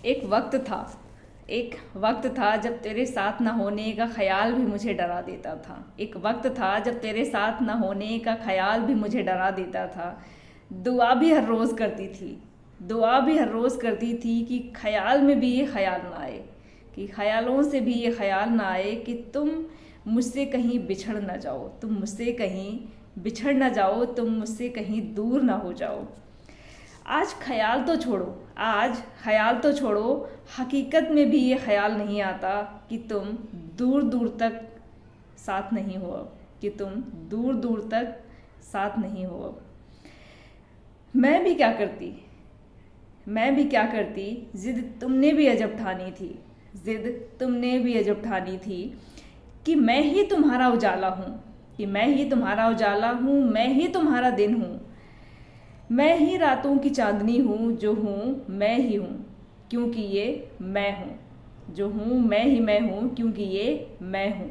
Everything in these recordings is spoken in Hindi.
एक वक्त था जब तेरे साथ ना होने का ख्याल भी मुझे डरा देता था। एक वक्त था जब तेरे साथ ना होने का ख्याल भी मुझे डरा देता था। दुआ भी हर रोज़ करती थी, दुआ भी हर रोज़ करती थी कि ख्याल में भी ये ख्याल ना आए, कि ख्यालों से भी ये ख्याल ना आए कि तुम मुझसे कहीं बिछड़ ना जाओ, तुम मुझसे कहीं बिछड़ ना जाओ, तुम मुझसे कहीं दूर ना हो जाओ। आज ख्याल तो छोड़ो, आज ख्याल तो छोड़ो, हकीकत में भी ये ख्याल नहीं आता कि तुम दूर दूर तक साथ नहीं हो अब, कि तुम दूर दूर तक साथ नहीं हो अब। मैं भी क्या करती, मैं भी क्या करती, जिद तुमने भी अजब ठानी थी, जिद तुमने भी अजब ठानी थी कि मैं ही तुम्हारा उजाला हूँ, कि मैं ही तुम्हारा उजाला हूँ, मैं ही तुम्हारा दिन हूँ, मैं ही रातों की चांदनी हूँ, जो हूँ मैं ही हूँ क्योंकि ये मैं हूँ, जो हूँ मैं ही मैं हूँ क्योंकि ये मैं हूँ।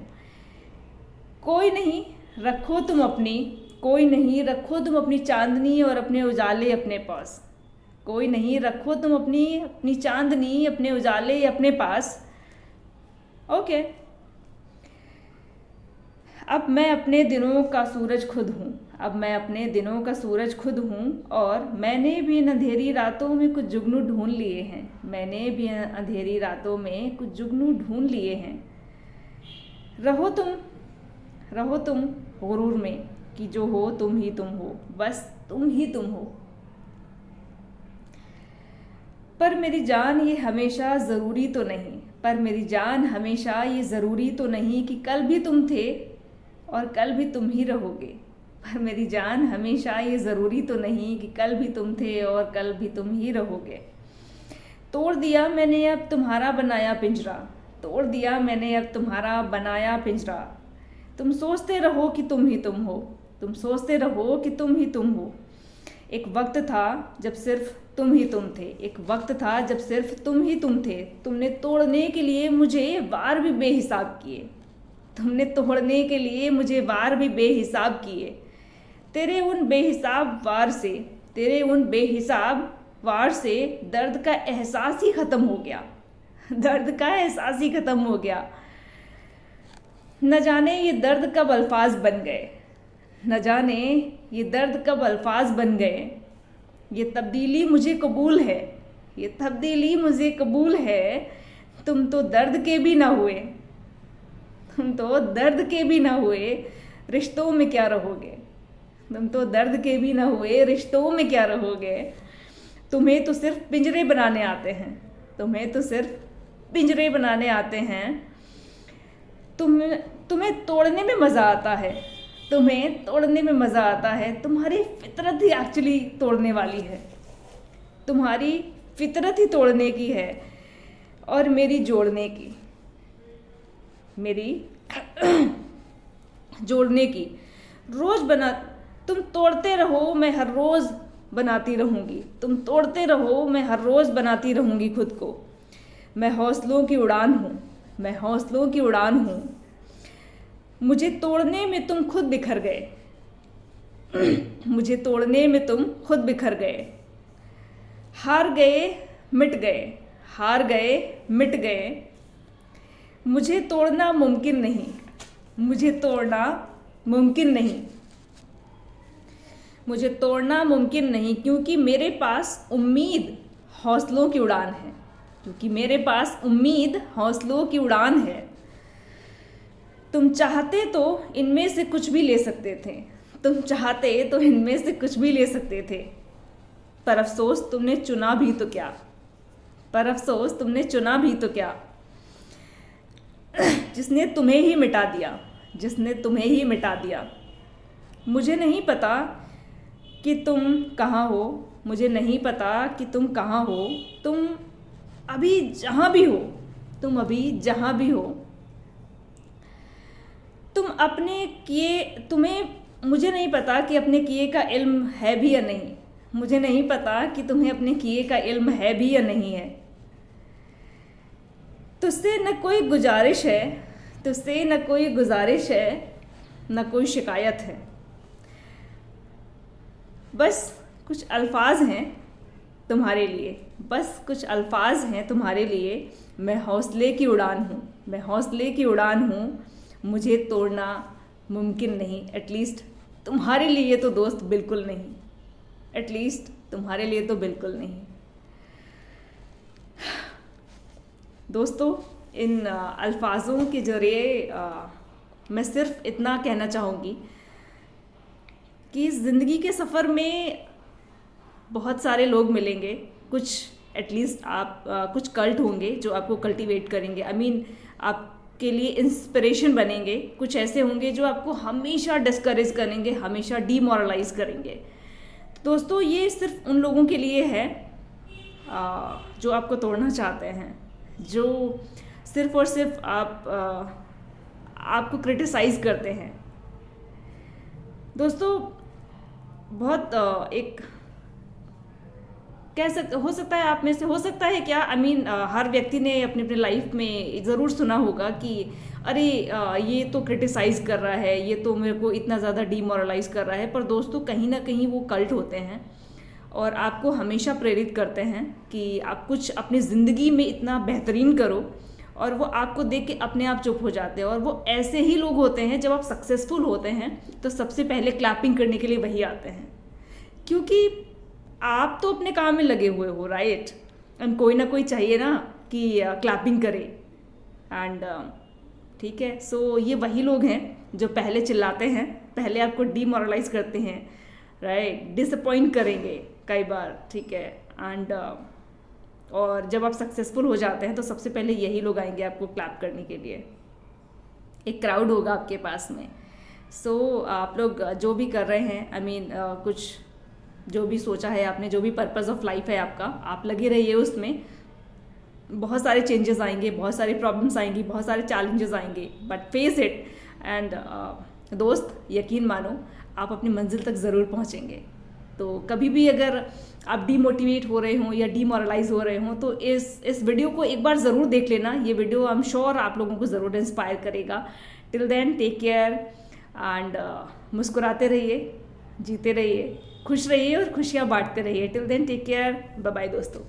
कोई नहीं रखो तुम अपनी, कोई नहीं रखो तुम अपनी चांदनी और अपने उजाले अपने पास, कोई नहीं रखो तुम अपनी अपनी चांदनी अपने उजाले अपने पास। ओके। अब मैं अपने दिनों का सूरज खुद हूँ, अब मैं अपने दिनों का सूरज खुद हूँ, और मैंने भी इन अंधेरी रातों में कुछ जुगनू ढूंढ लिए हैं, मैंने भी अंधेरी रातों में कुछ जुगनू ढूंढ लिए हैं। रहो तुम, रहो तुम गुरूर में कि जो हो तुम ही तुम हो, बस तुम ही तुम हो। पर मेरी जान ये हमेशा ज़रूरी तो नहीं, पर मेरी जान हमेशा ये ज़रूरी तो नहीं कि कल भी तुम थे और कल भी तुम ही रहोगे। पर मेरी जान हमेशा ये ज़रूरी तो नहीं कि कल भी तुम थे और कल भी तुम ही रहोगे। तोड़ दिया मैंने अब तुम्हारा बनाया पिंजरा, तोड़ दिया मैंने अब तुम्हारा बनाया पिंजरा। तुम सोचते रहो कि तुम ही तुम हो, तुम सोचते रहो कि तुम ही तुम हो। एक वक्त था जब सिर्फ तुम ही तुम थे, एक वक्त था जब सिर्फ तुम ही तुम थे। तुमने तोड़ने के लिए मुझे वार भी बेहिसाब किए, तुमने तोड़ने के लिए मुझे वार भी बेहिसाब किए। तेरे उन बेहिसाब वार से, तेरे उन बेहिसाब वार से दर्द का एहसास ही ख़त्म हो गया, दर्द का एहसास ही ख़त्म हो गया। न जाने ये दर्द कब अल्फाज बन गए, न जाने ये दर्द कब अल्फाज बन गए। ये तब्दीली मुझे कबूल है, ये तब्दीली मुझे कबूल है। तुम तो दर्द के भी ना हुए, तुम तो दर्द के भी ना हुए, रिश्तों में क्या रहोगे। तुम तो दर्द के भी ना हुए, रिश्तों में क्या रहोगे। तुम्हें तो सिर्फ पिंजरे बनाने आते हैं, तुम्हें तो सिर्फ पिंजरे बनाने आते हैं। तुम्हें तोड़ने में मज़ा आता है, तुम्हें तोड़ने में मज़ा आता है। तुम्हारी फितरत ही एक्चुअली तोड़ने वाली है, तुम्हारी फितरत ही तोड़ने की है और मेरी जोड़ने की, मेरी जोड़ने की। रोज़ बना, तुम तोड़ते रहो मैं हर रोज़ बनाती रहूँगी, तुम तोड़ते रहो मैं हर रोज़ बनाती रहूँगी खुद को। मैं हौसलों की उड़ान हूँ, मैं हौसलों की उड़ान हूँ। मुझे तोड़ने में तुम खुद बिखर गए, मुझे तोड़ने में तुम खुद बिखर गए। हार गए मिट गए, हार गए मिट गए। मुझे तोड़ना मुमकिन नहीं, मुझे तोड़ना मुमकिन नहीं, मुझे तोड़ना मुमकिन नहीं, क्योंकि मेरे पास उम्मीद हौसलों की उड़ान है, क्योंकि मेरे पास उम्मीद हौसलों की उड़ान है। तुम चाहते तो इनमें से कुछ भी ले सकते थे, तुम चाहते तो इनमें से कुछ भी ले सकते थे, पर अफसोस तुमने चुना भी तो क्या, पर अफसोस तुमने चुना भी तो क्या। जिसने तुम्हें ही मिटा दिया, जिसने तुम्हें ही मिटा दिया। मुझे नहीं पता कि तुम कहाँ हो, मुझे नहीं पता कि तुम कहाँ हो। तुम अभी जहाँ भी हो, तुम अभी जहाँ भी हो। तुम अपने किए, तुम्हें, मुझे नहीं पता कि अपने किए का इल्म है भी या नहीं, मुझे नहीं पता कि तुम्हें अपने किए का इल्म है भी या नहीं है। तुझसे न कोई गुजारिश है, तुझसे न कोई गुजारिश है, न कोई शिकायत है। बस कुछ अल्फाज हैं, तुम्हारे लिए, बस कुछ अल्फाज हैं तुम्हारे लिए। मैं हौसले की उड़ान हूँ, मैं हौसले की उड़ान हूँ, मुझे तोड़ना मुमकिन नहीं। एटलीस्ट तुम्हारे लिए तो दोस्त बिल्कुल नहीं, एटलीस्ट तुम्हारे लिए तो बिल्कुल नहीं। दोस्तों, इन अल्फाजों के ज़रिए मैं सिर्फ इतना कहना चाहूँगी कि ज़िंदगी के सफ़र में बहुत सारे लोग मिलेंगे, कुछ एटलीस्ट आप कुछ कल्ट होंगे जो आपको कल्टीवेट करेंगे, आई मीन आपके लिए इंस्पिरेशन बनेंगे। कुछ ऐसे होंगे जो आपको हमेशा डिस्करेज करेंगे, हमेशा डीमोरलाइज करेंगे। दोस्तों, ये सिर्फ उन लोगों के लिए है जो आपको तोड़ना चाहते हैं, जो सिर्फ और सिर्फ आपको क्रिटिसाइज़ करते हैं। दोस्तों, बहुत एक हो सकता है आप में से, हो सकता है क्या, आई मीन हर व्यक्ति ने अपनी अपनी लाइफ में ज़रूर सुना होगा कि अरे ये तो क्रिटिसाइज़ कर रहा है, ये तो मेरे को इतना ज़्यादा डीमोरलाइज कर रहा है। पर दोस्तों, कहीं ना कहीं वो कल्ट होते हैं और आपको हमेशा प्रेरित करते हैं कि आप कुछ अपनी ज़िंदगी में इतना बेहतरीन करो, और वो आपको देख के अपने आप चुप हो जाते हैं। और वो ऐसे ही लोग होते हैं, जब आप सक्सेसफुल होते हैं तो सबसे पहले क्लैपिंग करने के लिए वही आते हैं, क्योंकि आप तो अपने काम में लगे हुए हो, राइट। एंड कोई ना कोई चाहिए ना कि क्लैपिंग करे। एंड ठीक है, सो ये वही लोग हैं जो पहले चिल्लाते हैं, पहले आपको डीमोरलाइज करते हैं, राइट, डिसअपॉइंट करेंगे कई बार, ठीक है। एंड और जब आप सक्सेसफुल हो जाते हैं तो सबसे पहले यही लोग आएंगे आपको क्लैप करने के लिए। एक क्राउड होगा आपके पास में। सो आप लोग जो भी कर रहे हैं, आई मीन कुछ जो भी सोचा है आपने, जो भी पर्पस ऑफ लाइफ है आपका, आप लगे रहिए उसमें। बहुत सारे चेंजेस आएंगे, बहुत सारी प्रॉब्लम्स आएंगी, बहुत सारे चैलेंजेस आएंगे, बट फेस इट। एंड दोस्त, यकीन मानो आप अपनी मंजिल तक ज़रूर पहुंचेंगे। तो कभी भी अगर आप डीमोटिवेट हो रहे हों या डीमोरलाइज हो रहे हों तो इस वीडियो को एक बार ज़रूर देख लेना। ये वीडियो आई एम श्योर आप लोगों को ज़रूर इंस्पायर करेगा। Till then, take care and मुस्कुराते रहिए, जीते रहिए, खुश रहिए और खुशियाँ बांटते रहिए। Till then, take care, bye bye दोस्तों।